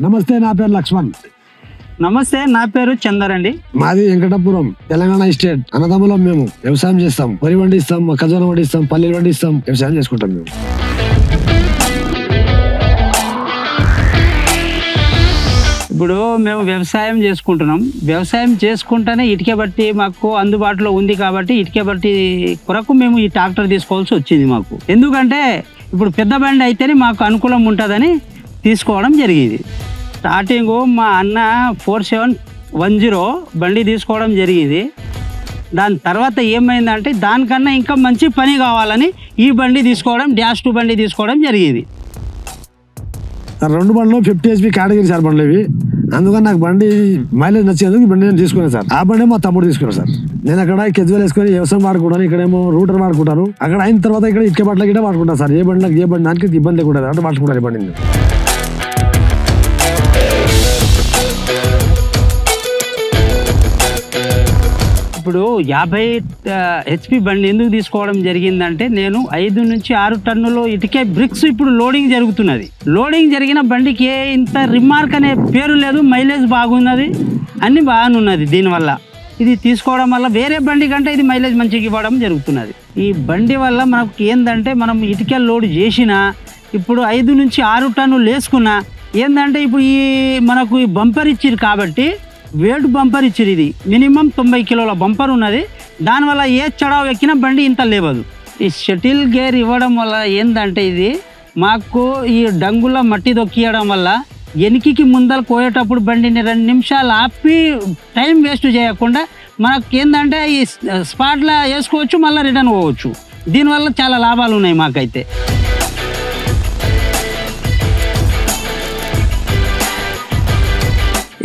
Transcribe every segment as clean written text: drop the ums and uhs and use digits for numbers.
నమస్తే, నా పేరు లక్ష్మణ్. నమస్తే, నా పేరు చందర్ అండి. మాది వెంకటాపురం, తెలంగాణ స్టేట్. అన్నదమ్ములం మేము. వ్యవసాయం చేస్తాం, వరి పండిస్తాం, మొక్కజొన్న పండిస్తాం, పల్లీలు పండిస్తాం, వ్యవసాయం చేసుకుంటాం మేము. ఇప్పుడు మేము వ్యవసాయం చేసుకుంటున్నాం. వ్యవసాయం చేసుకుంటేనే ఇటుక బట్టి మాకు అందుబాటులో ఉంది కాబట్టి ఇటుక బట్టి కొరకు మేము ఈ ట్రాక్టర్ తీసుకోవాల్సి వచ్చింది మాకు. ఎందుకంటే ఇప్పుడు పెద్ద బండి అయితేనే మాకు అనుకూలం ఉంటుందని తీసుకోవడం జరిగింది. స్టార్టింగ్ మా అన్న 4710 బండి తీసుకోవడం జరిగింది. దాని తర్వాత ఏమైందంటే దానికన్నా ఇంకా మంచి పని కావాలని ఈ బండి తీసుకోవడం, -2 బండి తీసుకోవడం జరిగింది. 2 బండ్లు 50 HP కేటగిరీ సార్ బండ్లు ఇవి. అందుకని నాకు బండి మైలేజ్ నచ్చేందుకు ఈ బండి నేను తీసుకున్నాను సార్. ఆ బండి మా తమ్ముడు తీసుకున్నాను సార్. నేను అక్కడ కెజువల్ వేసుకొని వ్యవసాయం వాడుకుంటాను, ఇక్కడేమో రూటర్ వాడుకుంటాను. అక్కడ అయిన తర్వాత ఇక్కడ ఇటుక బట్టల గిట్ట వాడుకుంటాను సార్. ఏ బండి దానికి ఇబ్బంది లేకుండా అంటే వాడుకుంటాను ఈ బండిని. ఇప్పుడు 50 HP బండి ఎందుకు తీసుకోవడం జరిగిందంటే నేను 5 నుంచి 6 టన్నులు ఇటుకే బ్రిక్స్ ఇప్పుడు లోడింగ్ జరుగుతున్నది. లోడింగ్ జరిగిన బండికి ఇంత రిమార్క్ అనే పేరు లేదు, మైలేజ్ బాగున్నది, అన్ని బాగానున్నది. దీనివల్ల ఇది తీసుకోవడం వల్ల వేరే బండి కంటే ఇది మైలేజ్ మంచిగా ఇవ్వడం జరుగుతున్నది. ఈ బండి వల్ల మనకు ఏంటంటే మనం ఇటుక లోడ్ చేసినా ఇప్పుడు 5 నుంచి 6 టన్నులు వేసుకున్నా ఏంటంటే ఇప్పుడు ఈ మనకు ఈ బంపర్ ఇచ్చిరు కాబట్టి వేల్డ్ బంపర్ ఇచ్చిరు. ఇది మినిమం 90 కిలోల బంపర్ ఉన్నది. దానివల్ల ఏ చడావు ఎక్కినా బండి ఇంత లేవదు. ఈ షటిల్ గేర్ ఇవ్వడం వల్ల ఏంటంటే ఇది మాకు ఈ డంగుల మట్టి దొక్కియడం వల్ల వెనక్కి ముందర పోయేటప్పుడు బండిని 2 నిమిషాలు ఆపి టైం వేస్ట్ చేయకుండా మనకు ఏంటంటే ఈ స్పాట్లో వేసుకోవచ్చు, మళ్ళీ రిటర్న్ పోవచ్చు. దీనివల్ల చాలా లాభాలు ఉన్నాయి మాకైతే.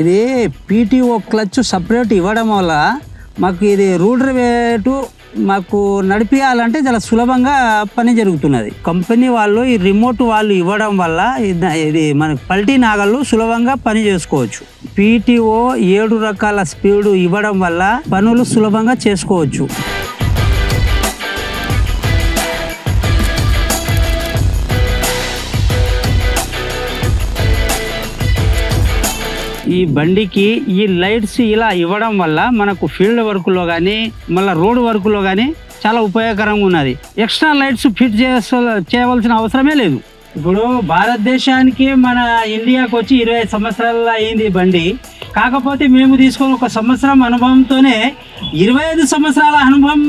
ఇది PTO క్లచ్ సపరేట్ ఇవ్వడం వల్ల మాకు ఇది రూడర్ వేటు మాకు నడిపించాలంటే చాలా సులభంగా పని జరుగుతున్నది. కంపెనీ వాళ్ళు ఈ రిమోట్ వాళ్ళు ఇవ్వడం వల్ల ఇది మనకు పల్టీ నాగళ్ళు సులభంగా పని చేసుకోవచ్చు. PTO 7 రకాల స్పీడ్ ఇవ్వడం వల్ల పనులు సులభంగా చేసుకోవచ్చు. ఈ బండికి ఈ లైట్స్ ఇలా ఇవ్వడం వల్ల మనకు ఫీల్డ్ వర్క్లో కానీ మళ్ళీ రోడ్ వర్క్లో కానీ చాలా ఉపయోగకరంగా ఉన్నది. ఎక్స్ట్రా లైట్స్ ఫిట్ చేయవలసిన అవసరమే లేదు. ఇప్పుడు భారతదేశానికి మన ఇండియాకి వచ్చి 25 సంవత్సరాలు అయింది బండి. కాకపోతే మేము తీసుకొని 1 సంవత్సరం అనుభవంతోనే 25 సంవత్సరాల అనుభవం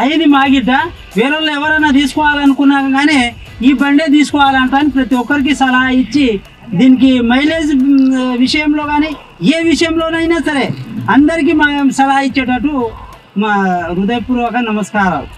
అయింది మాగిట. వేరే వాళ్ళు ఎవరైనా తీసుకోవాలనుకున్నా కానీ ఈ బండే తీసుకోవాలంట అని ప్రతి ఒక్కరికి సలహా ఇచ్చి దీనికి మైలేజ్ విషయంలో కానీ ఏ విషయంలోనైనా సరే అందరికీ మా సలహా ఇచ్చేటట్టు మా హృదయపూర్వక నమస్కారాలు.